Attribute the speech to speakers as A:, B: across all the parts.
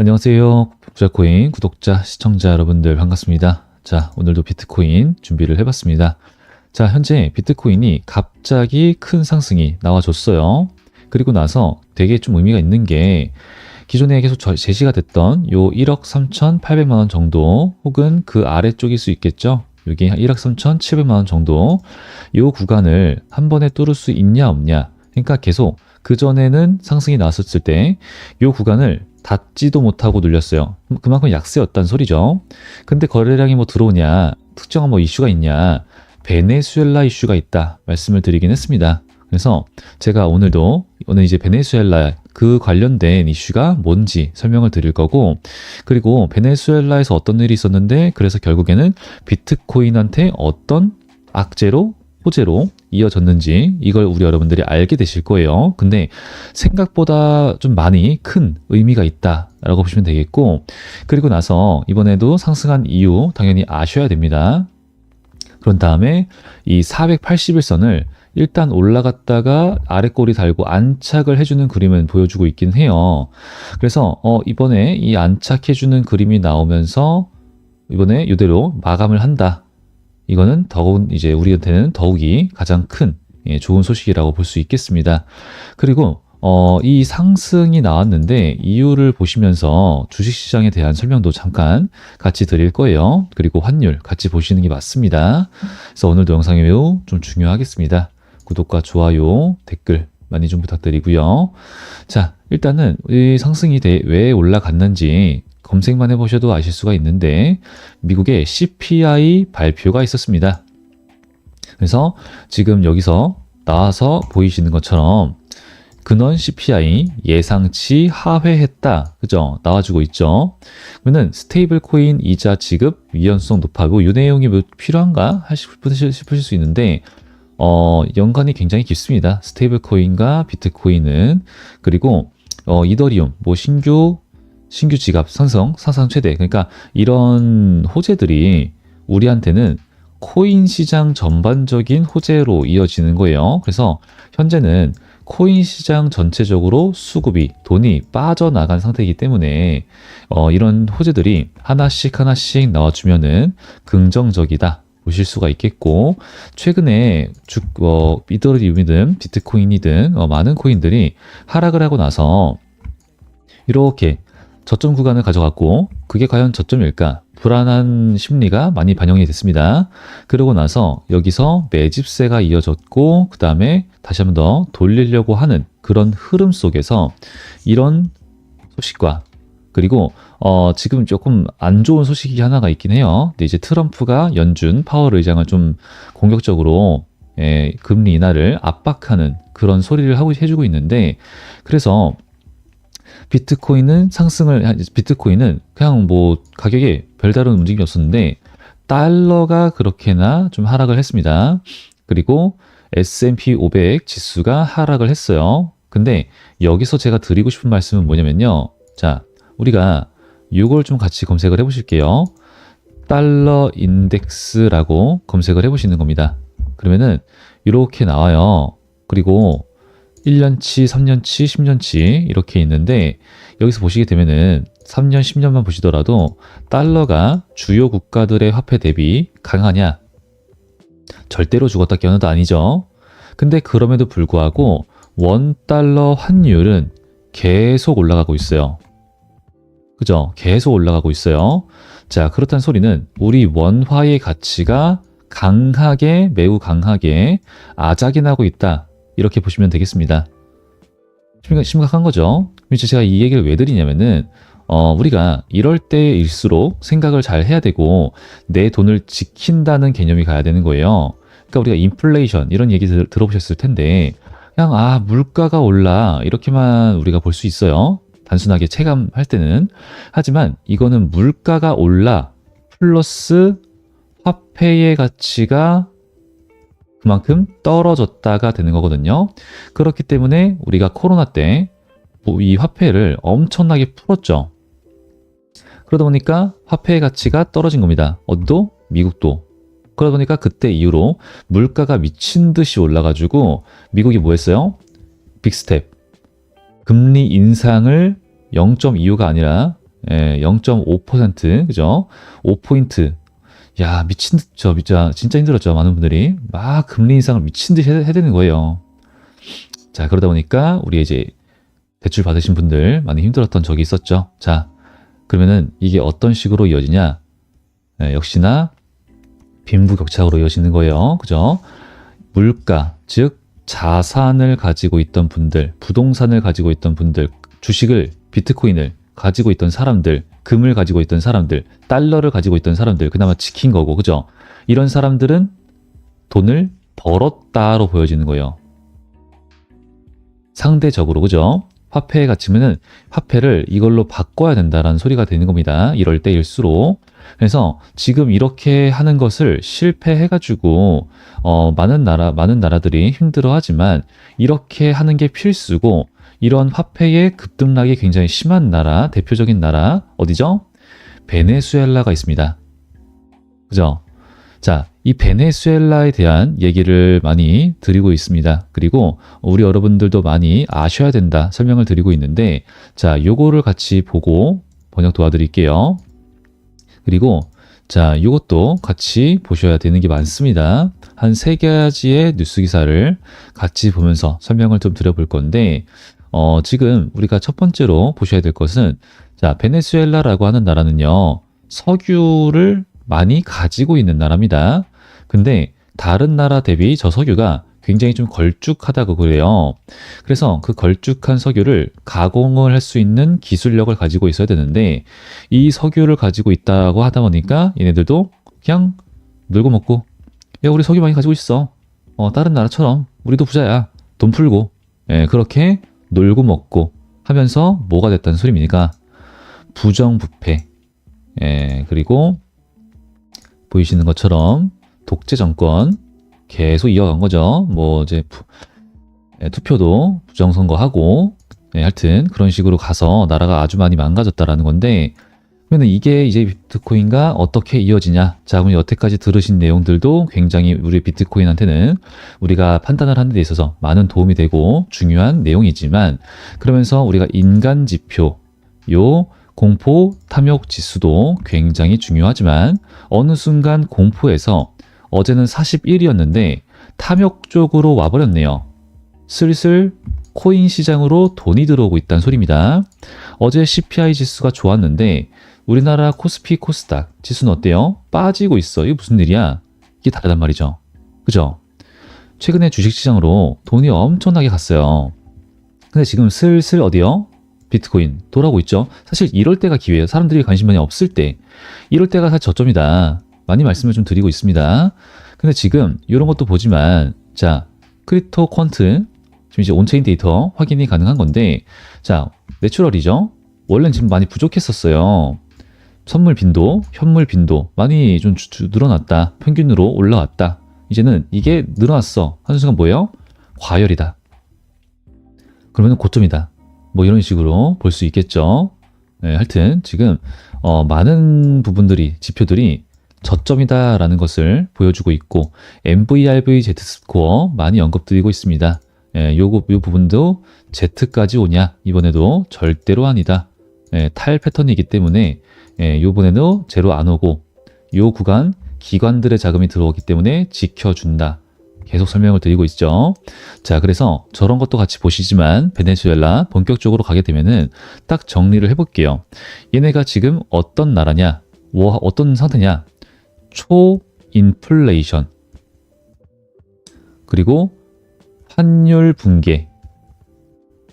A: 안녕하세요. 부자코인 구독자, 시청자 여러분들 반갑습니다. 자, 오늘도 비트코인 준비를 해봤습니다. 자, 현재 비트코인이 갑자기 큰 상승이 나와줬어요. 그리고 나서 되게 좀 의미가 있는 게 기존에 계속 제시가 됐던 요 1억 3,800만 원 정도 혹은 그 아래쪽일 수 있겠죠. 여기 1억 3,700만 원 정도 요 구간을 한 번에 뚫을 수 있냐 없냐. 그러니까 계속 그전에는 상승이 나왔었을 때 요 구간을 닿지도 못하고 눌렸어요. 그만큼 약세였단 소리죠. 근데 거래량이 뭐 들어오냐, 특정한 뭐 이슈가 있냐, 베네수엘라 이슈가 있다 말씀을 드리긴 했습니다. 그래서 제가 오늘 이제 베네수엘라 그 관련된 이슈가 뭔지 설명을 드릴 거고, 그리고 베네수엘라에서 어떤 일이 있었는데 그래서 결국에는 비트코인한테 어떤 악재로 호재로 이어졌는지 이걸 우리 여러분들이 알게 되실 거예요. 근데 생각보다 좀 많이 큰 의미가 있다라고 보시면 되겠고, 그리고 나서 이번에도 상승한 이유 당연히 아셔야 됩니다. 그런 다음에 이 481선을 일단 올라갔다가 아래 꼬리 달고 안착을 해주는 그림은 보여주고 있긴 해요. 그래서 이번에 이 안착해주는 그림이 나오면서 이번에 이대로 마감을 한다. 이거는 더욱 이제 우리한테는 더욱이 가장 큰 좋은 소식이라고 볼 수 있겠습니다. 그리고 이 상승이 나왔는데 이유를 보시면서 주식시장에 대한 설명도 잠깐 같이 드릴 거예요. 그리고 환율 같이 보시는 게 맞습니다. 그래서 오늘도 영상이 매우 좀 중요하겠습니다. 구독과 좋아요, 댓글 많이 좀 부탁드리고요. 자, 일단은 이 상승이 왜 올라갔는지 검색만 해보셔도 아실 수가 있는데 미국의 CPI 발표가 있었습니다. 그래서 지금 여기서 나와서 보이시는 것처럼 근원 CPI 예상치 하회했다. 그죠? 나와주고 있죠. 그러면 스테이블 코인 이자 지급 위헌성 높아고 이 내용이 뭐 필요한가 싶으실 수 있는데 연관이 굉장히 깊습니다. 스테이블 코인과 비트코인은. 그리고 이더리움 뭐 신규 지갑 상승 최대. 그러니까 이런 호재들이 우리한테는 코인 시장 전반적인 호재로 이어지는 거예요. 그래서 현재는 코인 시장 전체적으로 수급이, 돈이 빠져나간 상태이기 때문에 이런 호재들이 하나씩 나와주면은 긍정적이다 보실 수가 있겠고, 최근에 이더리움이든 비트코인이든 많은 코인들이 하락을 하고 나서 이렇게 저점 구간을 가져갔고, 그게 과연 저점일까? 불안한 심리가 많이 반영이 됐습니다. 그러고 나서 여기서 매집세가 이어졌고, 그 다음에 다시 한 번 더 돌리려고 하는 그런 흐름 속에서 이런 소식과, 그리고 지금 조금 안 좋은 소식이 하나가 있긴 해요. 근데 이제 트럼프가 연준 파월 의장을 좀 공격적으로 금리 인하를 압박하는 그런 소리를 해주고 있는데, 그래서 비트코인은 그냥 뭐 가격에 별다른 움직임이 없었는데 달러가 그렇게나 좀 하락을 했습니다. 그리고 S&P 500 지수가 하락을 했어요. 근데 여기서 제가 드리고 싶은 말씀은 뭐냐면요. 자, 우리가 이걸 좀 같이 검색을 해보실게요. 달러 인덱스라고 검색을 해보시는 겁니다. 그러면은 이렇게 나와요. 그리고 1년치, 3년치, 10년치 이렇게 있는데 여기서 보시게 되면은 3년, 10년만 보시더라도 달러가 주요 국가들의 화폐 대비 강하냐? 절대로 죽었다 깨어나도 아니죠. 근데 그럼에도 불구하고 원달러 환율은 계속 올라가고 있어요. 그죠? 계속 올라가고 있어요. 자, 그렇다는 소리는 우리 원화의 가치가 매우 강하게 아작이 나고 있다. 이렇게 보시면 되겠습니다. 심각한 거죠. 제가 이 얘기를 왜 드리냐면은 우리가 이럴 때일수록 생각을 잘 해야 되고 내 돈을 지킨다는 개념이 가야 되는 거예요. 그러니까 우리가 인플레이션 이런 얘기 들어보셨을 텐데 그냥 물가가 올라 이렇게만 우리가 볼 수 있어요. 단순하게 체감할 때는. 하지만 이거는 물가가 올라 플러스 화폐의 가치가 그만큼 떨어졌다가 되는 거거든요. 그렇기 때문에 우리가 코로나 때 이 화폐를 엄청나게 풀었죠. 그러다 보니까 화폐의 가치가 떨어진 겁니다. 어디도? 미국도. 그러다 보니까 그때 이후로 물가가 미친 듯이 올라가지고 미국이 뭐 했어요? 빅스텝. 금리 인상을 0.25가 아니라 0.5%, 그죠? 5포인트. 야, 미친 듯죠. 진짜 힘들었죠. 많은 분들이. 막 금리 인상을 미친 듯이 해야 되는 거예요. 자, 그러다 보니까 우리 이제 대출 받으신 분들 많이 힘들었던 적이 있었죠. 자, 그러면은 이게 어떤 식으로 이어지냐? 역시나 빈부격차로 이어지는 거예요. 그죠? 물가, 즉 자산을 가지고 있던 분들, 부동산을 가지고 있던 분들, 주식을, 비트코인을 가지고 있던 사람들, 금을 가지고 있던 사람들, 달러를 가지고 있던 사람들, 그나마 지킨 거고, 그죠? 이런 사람들은 돈을 벌었다로 보여지는 거예요. 상대적으로, 그죠? 화폐의 가치면은 화폐를 이걸로 바꿔야 된다라는 소리가 되는 겁니다. 이럴 때일수록. 그래서 지금 이렇게 하는 것을 실패해가지고 많은 나라들이 힘들어하지만 이렇게 하는 게 필수고, 이런 화폐의 급등락이 굉장히 심한 나라, 대표적인 나라 어디죠? 베네수엘라가 있습니다. 그죠? 자, 이 베네수엘라에 대한 얘기를 많이 드리고 있습니다. 그리고 우리 여러분들도 많이 아셔야 된다 설명을 드리고 있는데, 자, 요거를 같이 보고 번역 도와드릴게요. 그리고 자, 이것도 같이 보셔야 되는 게 많습니다. 한 3가지의 뉴스 기사를 같이 보면서 설명을 좀 드려볼 건데, 지금 우리가 첫 번째로 보셔야 될 것은, 자, 베네수엘라라고 하는 나라는요, 석유를 많이 가지고 있는 나라입니다. 근데 다른 나라 대비 저 석유가 굉장히 좀 걸쭉하다고 그래요. 그래서 그 걸쭉한 석유를 가공을 할 수 있는 기술력을 가지고 있어야 되는데, 이 석유를 가지고 있다고 하다 보니까 얘네들도 그냥 놀고 먹고, 야, 우리 석유 많이 가지고 있어. 다른 나라처럼 우리도 부자야. 돈 풀고. 그렇게 놀고 먹고 하면서 뭐가 됐다는 소리입니까? 부정부패. 그리고 보이시는 것처럼 독재 정권 계속 이어간 거죠. 뭐 이제 투표도 부정선거하고, 하여튼 그런 식으로 가서 나라가 아주 많이 망가졌다라는 건데, 그러면 이게 이제 비트코인과 어떻게 이어지냐? 자, 그럼 여태까지 들으신 내용들도 굉장히 우리 비트코인한테는 우리가 판단을 하는 데 있어서 많은 도움이 되고 중요한 내용이지만, 그러면서 우리가 인간 지표, 요 공포 탐욕 지수도 굉장히 중요하지만, 어느 순간 공포에서 어제는 41이었는데 탐욕 쪽으로 와버렸네요. 슬슬 코인 시장으로 돈이 들어오고 있다는 소리입니다. 어제 CPI 지수가 좋았는데 우리나라 코스피 코스닥 지수는 어때요? 빠지고 있어. 이게 무슨 일이야? 이게 다르단 말이죠. 그죠? 최근에 주식시장으로 돈이 엄청나게 갔어요. 근데 지금 슬슬 어디요? 비트코인 돌아오고 있죠. 사실 이럴 때가 기회예요. 사람들이 관심 많이 없을 때. 이럴 때가 사실 저점이다. 많이 말씀을 좀 드리고 있습니다. 근데 지금 이런 것도 보지만, 자, 크립토 퀀트, 지금 이제 온체인 데이터 확인이 가능한 건데, 자, 내추럴이죠. 원래는 지금 많이 부족했었어요. 선물 빈도, 현물 빈도 많이 좀 늘어났다. 평균으로 올라왔다. 이제는 이게 늘어났어. 하는 순간 뭐예요? 과열이다. 그러면 고점이다. 뭐 이런 식으로 볼 수 있겠죠. 하여튼 지금 많은 부분들이, 지표들이 저점이다라는 것을 보여주고 있고, MVRV Z 스코어 많이 언급드리고 있습니다. 요 부분도 Z까지 오냐? 이번에도 절대로 아니다. 탈 패턴이기 때문에 요번에도 제로 안 오고, 요 구간 기관들의 자금이 들어오기 때문에 지켜준다. 계속 설명을 드리고 있죠. 자, 그래서 저런 것도 같이 보시지만 베네수엘라 본격적으로 가게 되면은 딱 정리를 해볼게요. 얘네가 지금 어떤 나라냐? 어떤 상태냐? 초인플레이션, 그리고 환율 붕괴.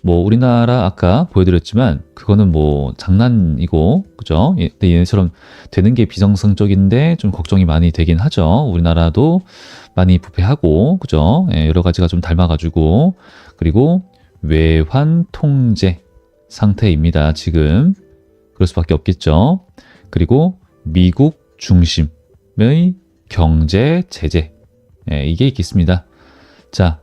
A: 뭐 우리나라 아까 보여드렸지만 그거는 뭐 장난이고, 그죠? 근데 얘네처럼 되는 게 비정상적인데 좀 걱정이 많이 되긴 하죠. 우리나라도 많이 부패하고, 그죠? 여러 가지가 좀 닮아가지고. 그리고 외환 통제 상태입니다. 지금 그럴 수밖에 없겠죠. 그리고 미국 중심의 경제 제재, 이게 있겠습니다. 자,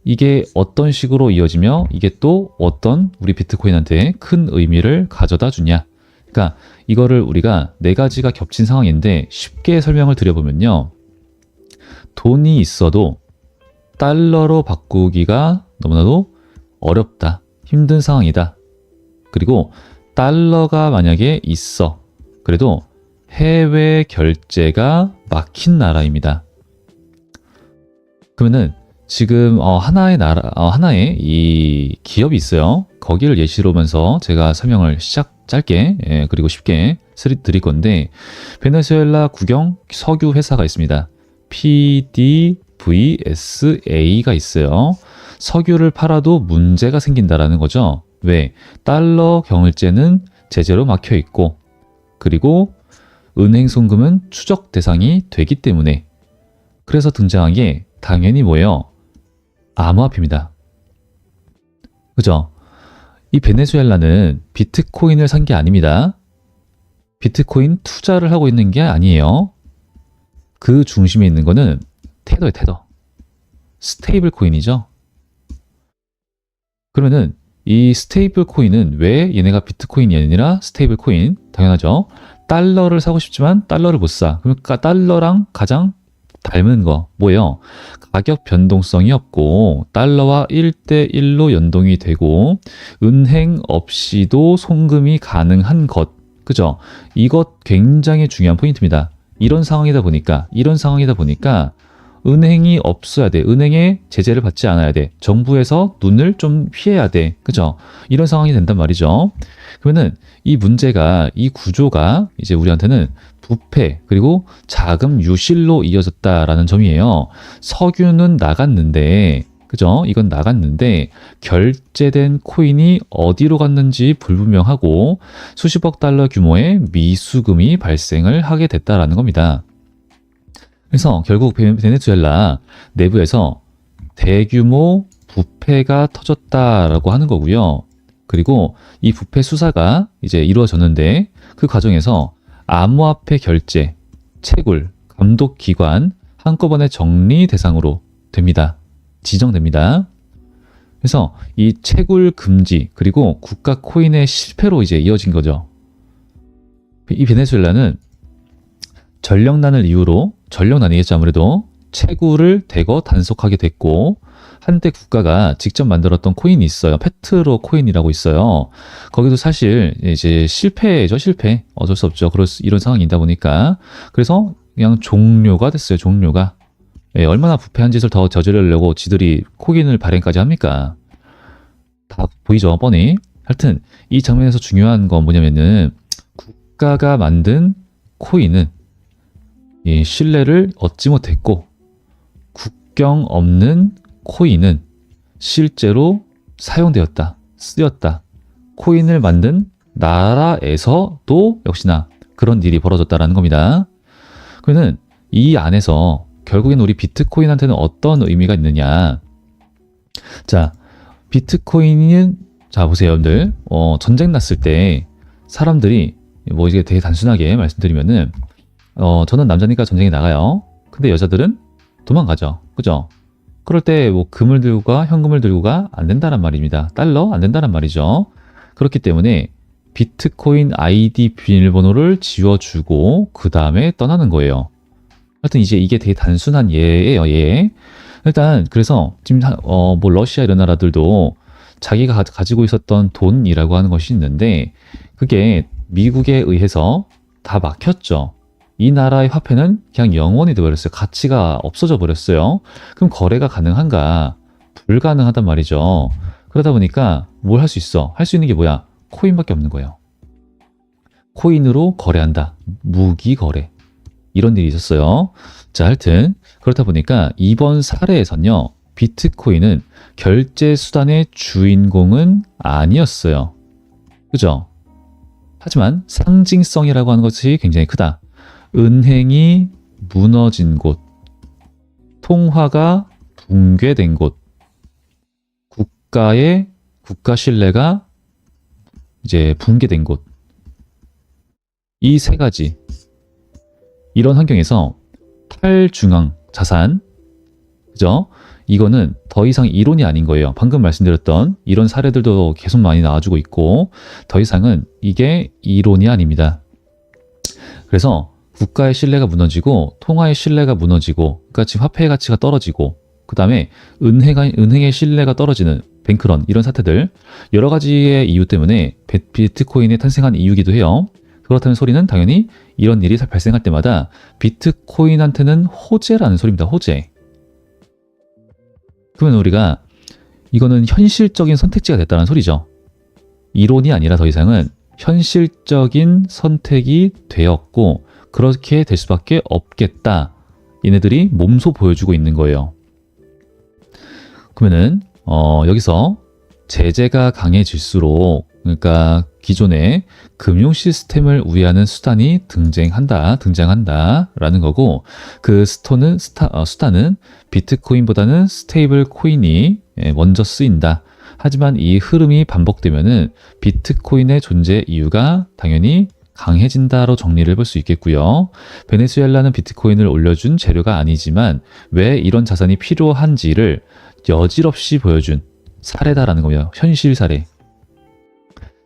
A: 이게 어떤 식으로 이어지며 이게 또 어떤 우리 비트코인한테 큰 의미를 가져다 주냐. 그러니까 이거를 우리가 4가지가 겹친 상황인데 쉽게 설명을 드려보면요. 돈이 있어도 달러로 바꾸기가 너무나도 어렵다. 힘든 상황이다. 그리고 달러가 만약에 있어. 그래도 해외 결제가 막힌 나라입니다. 그러면은 지금 하나의 하나의 이 기업이 있어요. 거기를 예시로 보면서 제가 설명을 짧게 그리고 쉽게 드릴 건데, 베네수엘라 국영 석유 회사가 있습니다. PDVSA가 있어요. 석유를 팔아도 문제가 생긴다라는 거죠. 왜? 달러 경을제는 제재로 막혀 있고, 그리고 은행 송금은 추적 대상이 되기 때문에. 그래서 등장한 게 당연히 뭐예요? 암호화폐입니다. 그죠? 이 베네수엘라는 비트코인을 산 게 아닙니다. 비트코인 투자를 하고 있는 게 아니에요. 그 중심에 있는 거는 테더예요, 테더. 스테이블 코인이죠. 그러면은 이 스테이블 코인은 왜 얘네가 비트코인이 아니라 스테이블 코인? 당연하죠. 달러를 사고 싶지만 달러를 못 사. 그러니까 달러랑 가장 닮은 거 뭐예요? 가격 변동성이 없고 달러와 1대1로 연동이 되고 은행 없이도 송금이 가능한 것. 그죠? 이것 굉장히 중요한 포인트입니다. 이런 상황이다 보니까 은행이 없어야 돼. 은행에 제재를 받지 않아야 돼. 정부에서 눈을 좀 피해야 돼. 그죠? 이런 상황이 된단 말이죠. 그러면은 이 문제가, 이 구조가 이제 우리한테는 부패 그리고 자금 유실로 이어졌다라는 점이에요. 석유는 나갔는데, 그죠? 이건 나갔는데 결제된 코인이 어디로 갔는지 불분명하고 수십억 달러 규모의 미수금이 발생을 하게 됐다라는 겁니다. 그래서 결국 베네수엘라 내부에서 대규모 부패가 터졌다라고 하는 거고요. 그리고 이 부패 수사가 이제 이루어졌는데 그 과정에서 암호화폐 결제, 채굴, 감독기관 한꺼번에 정리 대상으로 됩니다. 지정됩니다. 그래서 이 채굴 금지 그리고 국가 코인의 실패로 이제 이어진 거죠. 이 베네수엘라는 전력난을 이유로, 전력난이겠죠 아무래도, 채굴을 대거 단속하게 됐고 한때 국가가 직접 만들었던 코인이 있어요. 페트로 코인이라고 있어요. 거기도 사실 이제 실패죠, 실패. 어쩔 수 없죠. 이런 상황이다 보니까. 그래서 그냥 종료가 됐어요, 종료가. 얼마나 부패한 짓을 더 저지르려고 지들이 코인을 발행까지 합니까? 다 보이죠, 뻔히. 하여튼 이 장면에서 중요한 건 뭐냐면은 국가가 만든 코인은 이 신뢰를 얻지 못했고 국경 없는 코인은 실제로 사용되었다, 쓰였다. 코인을 만든 나라에서도 역시나 그런 일이 벌어졌다라는 겁니다. 그러면 이 안에서 결국엔 우리 비트코인한테는 어떤 의미가 있느냐. 자, 비트코인은, 자, 보세요, 여러분들. 전쟁 났을 때 사람들이, 뭐 이게 되게 단순하게 말씀드리면은, 저는 남자니까 전쟁에 나가요. 근데 여자들은 도망가죠. 그죠? 그럴 때 뭐 금을 들고가, 현금을 들고가 안 된다는 말입니다. 달러 안 된다는 말이죠. 그렇기 때문에 비트코인 아이디 비밀번호를 지워주고 그 다음에 떠나는 거예요. 하여튼 이제 이게 되게 단순한 예예요, 예. 일단 그래서 지금 뭐 러시아 이런 나라들도 자기가 가지고 있었던 돈이라고 하는 것이 있는데 그게 미국에 의해서 다 막혔죠. 이 나라의 화폐는 그냥 영원히 되어버렸어요. 가치가 없어져 버렸어요. 그럼 거래가 가능한가? 불가능하단 말이죠. 그러다 보니까 뭘 할 수 있어? 할 수 있는 게 뭐야? 코인밖에 없는 거예요. 코인으로 거래한다. 무기 거래. 이런 일이 있었어요. 자, 하여튼 그렇다 보니까 이번 사례에서는요, 비트코인은 결제 수단의 주인공은 아니었어요. 그죠? 하지만 상징성이라고 하는 것이 굉장히 크다. 은행이 무너진 곳, 통화가 붕괴된 곳, 국가 신뢰가 이제 붕괴된 곳. 이 세 가지. 이런 환경에서 탈중앙 자산, 그죠? 이거는 더 이상 이론이 아닌 거예요. 방금 말씀드렸던 이런 사례들도 계속 많이 나와주고 있고 더 이상은 이게 이론이 아닙니다. 그래서 국가의 신뢰가 무너지고 통화의 신뢰가 무너지고, 그러니까 지금 화폐의 가치가 떨어지고 그 다음에 은행의 신뢰가 떨어지는 뱅크런 이런 사태들 여러 가지의 이유 때문에 비트코인이 탄생한 이유기도 해요. 그렇다는 소리는 당연히 이런 일이 발생할 때마다 비트코인한테는 호재라는 소리입니다. 호재. 그러면 우리가 이거는 현실적인 선택지가 됐다는 소리죠. 이론이 아니라 더 이상은 현실적인 선택이 되었고 그렇게 될 수밖에 없겠다. 얘네들이 몸소 보여주고 있는 거예요. 그러면은 여기서 제재가 강해질수록 그러니까 기존의 금융 시스템을 우회하는 수단이 등장한다라는 거고 그 수단은 비트코인보다는 스테이블 코인이 먼저 쓰인다. 하지만 이 흐름이 반복되면은 비트코인의 존재 이유가 당연히 강해진다로 정리를 해볼 수 있겠고요. 베네수엘라는 비트코인을 올려준 재료가 아니지만 왜 이런 자산이 필요한지를 여지없이 보여준 사례다라는 거예요. 현실 사례.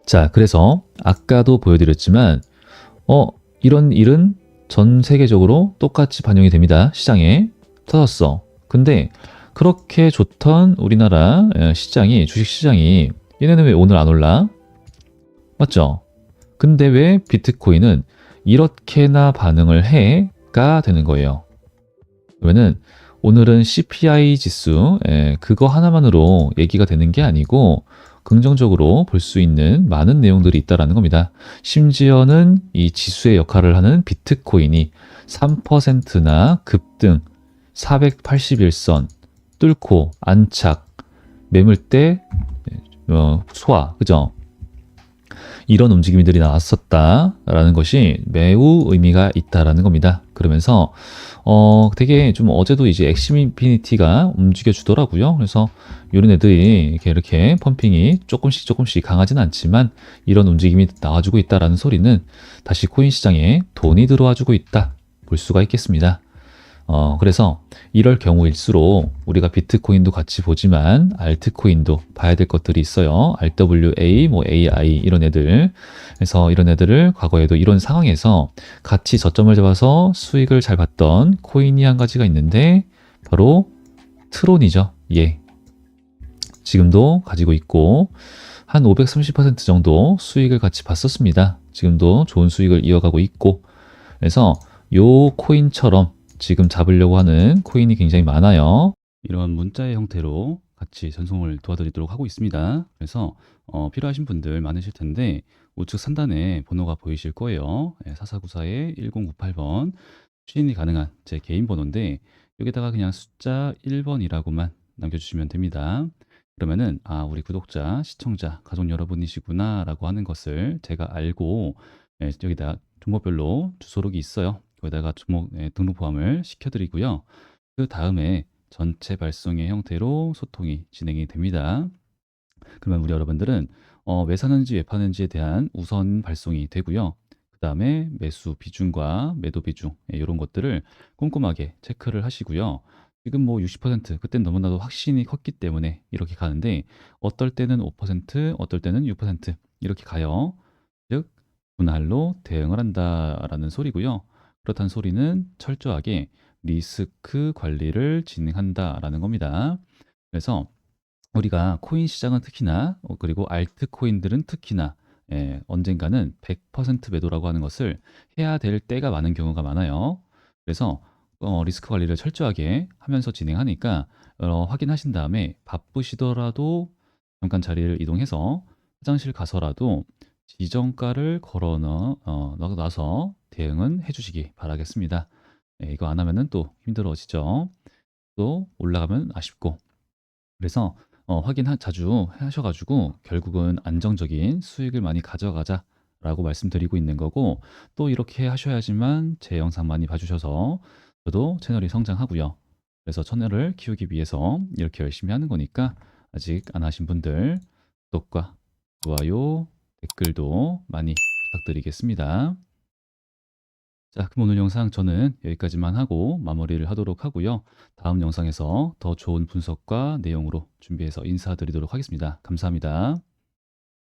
A: 자, 그래서 아까도 보여드렸지만 이런 일은 전 세계적으로 똑같이 반영이 됩니다. 시장에 터졌어. 근데 그렇게 좋던 우리나라 시장이 주식시장이 얘네는 왜 오늘 안 올라? 맞죠? 근데 왜 비트코인은 이렇게나 반응을 해가 되는 거예요. 그러면은 오늘은 CPI 지수 그거 하나만으로 얘기가 되는 게 아니고 긍정적으로 볼 수 있는 많은 내용들이 있다라는 겁니다. 심지어는 이 지수의 역할을 하는 비트코인이 3%나 급등 481선 뚫고 안착 매물대 소화 그죠? 이런 움직임들이 나왔었다라는 것이 매우 의미가 있다라는 겁니다. 그러면서 되게 좀 어제도 이제 엑심 인피니티가 움직여 주더라고요. 그래서 이런 애들이 이렇게 펌핑이 조금씩 강하진 않지만 이런 움직임이 나와주고 있다라는 소리는 다시 코인 시장에 돈이 들어와주고 있다 볼 수가 있겠습니다. 그래서 이럴 경우일수록 우리가 비트코인도 같이 보지만 알트코인도 봐야 될 것들이 있어요. RWA, AI 이런 애들. 그래서 이런 애들을 과거에도 이런 상황에서 같이 저점을 잡아서 수익을 잘 봤던 코인이 한 가지가 있는데 바로 트론이죠. 예. 지금도 가지고 있고 한 530% 정도 수익을 같이 봤었습니다. 지금도 좋은 수익을 이어가고 있고 그래서 요 코인처럼 지금 잡으려고 하는 코인이 굉장히 많아요. 이런 문자의 형태로 같이 전송을 도와드리도록 하고 있습니다. 그래서 필요하신 분들 많으실 텐데 우측 상단에 번호가 보이실 거예요. 4494에 1098번 추진이 가능한 제 개인 번호인데 여기다가 그냥 숫자 1번이라고만 남겨주시면 됩니다. 그러면은 우리 구독자, 시청자, 가족 여러분이시구나 라고 하는 것을 제가 알고 여기다 종목별로 주소록이 있어요. 거기다가 종목 등록 포함을 시켜드리고요. 그 다음에 전체 발송의 형태로 소통이 진행이 됩니다. 그러면 우리 여러분들은 왜 사는지 왜 파는지에 대한 우선 발송이 되고요. 그 다음에 매수 비중과 매도 비중 이런 것들을 꼼꼼하게 체크를 하시고요. 지금 뭐 60% 그땐 너무나도 확신이 컸기 때문에 이렇게 가는데 어떨 때는 5% 어떨 때는 6% 이렇게 가요. 즉 분할로 대응을 한다라는 소리고요. 그렇다는 소리는 철저하게 리스크 관리를 진행한다라는 겁니다. 그래서 우리가 코인 시장은 특히나 그리고 알트코인들은 특히나 언젠가는 100% 매도라고 하는 것을 해야 될 때가 많은 경우가 많아요. 그래서 리스크 관리를 철저하게 하면서 진행하니까 확인하신 다음에 바쁘시더라도 잠깐 자리를 이동해서 화장실 가서라도 지정가를 걸어 놔서 대응은 해주시기 바라겠습니다. 이거 안 하면은 또 힘들어지죠. 또 올라가면 아쉽고. 그래서 확인 자주 하셔가지고 결국은 안정적인 수익을 많이 가져가자라고 말씀드리고 있는 거고 또 이렇게 하셔야지만 제 영상 많이 봐주셔서 저도 채널이 성장하고요. 그래서 채널을 키우기 위해서 이렇게 열심히 하는 거니까 아직 안 하신 분들 구독과 좋아요, 댓글도 많이 부탁드리겠습니다. 자, 그럼 오늘 영상 저는 여기까지만 하고 마무리를 하도록 하고요. 다음 영상에서 더 좋은 분석과 내용으로 준비해서 인사드리도록 하겠습니다. 감사합니다.